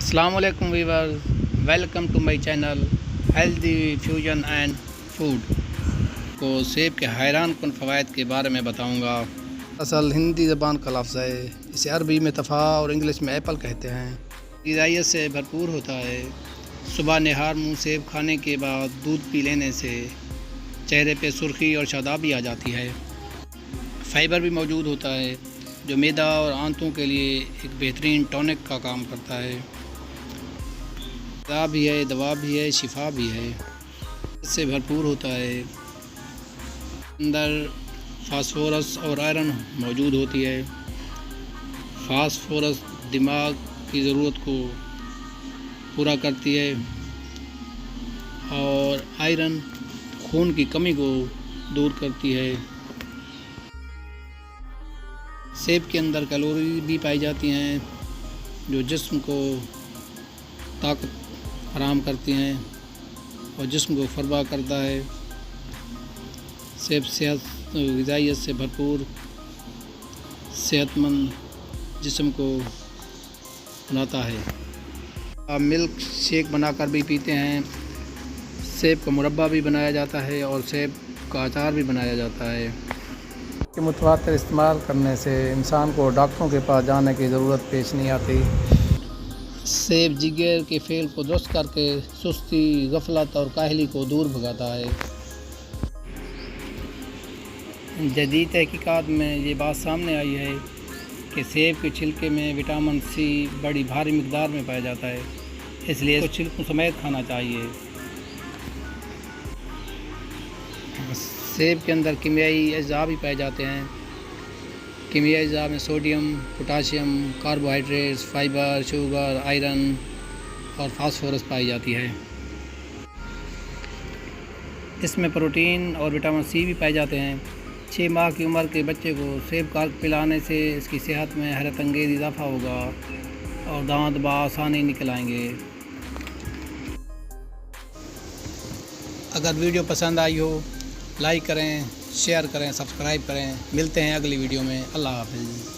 अस्सलामुअलैकुम viewers, welcome to my channel healthy fusion and food. को सेब के हैरान कुन फ़वाइद के बारे में बताऊंगा। असल हिंदी ज़बान का लफ्ज़ है, इसे अरबी में तफ़ा और इंग्लिश में एप्पल कहते हैं। ग़िज़ाइयत से भरपूर होता है। सुबह निहार मुँह सेब खाने के बाद दूध पी लेने से चेहरे पे सुर्खी और शादाबी आ जाती है। फ़ाइबर भी मौजूद होता है जो मैदा और आंतों के लिए एक बेहतरीन टॉनिक का काम करता है। भी है, दवा भी है, शिफा भी है। इससे भरपूर होता है। अंदर फास्फोरस और आयरन मौजूद होती है। फास्फोरस दिमाग की ज़रूरत को पूरा करती है और आयरन खून की कमी को दूर करती है। सेब के अंदर कैलोरी भी पाई जाती हैं जो जिस्म को ताकत फराहम करती हैं और जिस्म को फरबा करता है। सेब ग़िज़ाइयत से भरपूर सेहतमंद जिस्म को बनाता है। आप मिल्क शेक बनाकर भी पीते हैं। सेब का मुरब्बा भी बनाया जाता है और सेब का अचार भी बनाया जाता है। के मुतवातिर इस्तेमाल करने से इंसान को डॉक्टरों के पास जाने की ज़रूरत पेश नहीं आती। सेब जिगर के फेल को दुरुस्त करके सुस्ती, गफलत और काहली को दूर भगाता है। जदीद तहकीकात में ये बात सामने आई है कि सेब के छिलके में विटामिन सी बड़ी भारी मिकदार में पाया जाता है, इसलिए इसको छिलकों समेत खाना चाहिए। सेब के अंदर कीमियाई अज़ा भी पाए जाते हैं। कीमियाई अज़ा में sodium, potassium, carbohydrates, fibre, sugar, iron और फास्फोरस पाई जाती है। इसमें प्रोटीन और विटामिन सी भी पाए जाते हैं। 6 माह की उम्र के बच्चे को सेब काट पिलाने से इसकी सेहत में हैरत अंगेज़ इजाफा होगा और दांत बआसानी निकल आएंगे। अगर वीडियो पसंद आई हो लाइक करें, शेयर करें, सब्सक्राइब करें। मिलते हैं अगली वीडियो में। अल्लाह हाफ़िज़।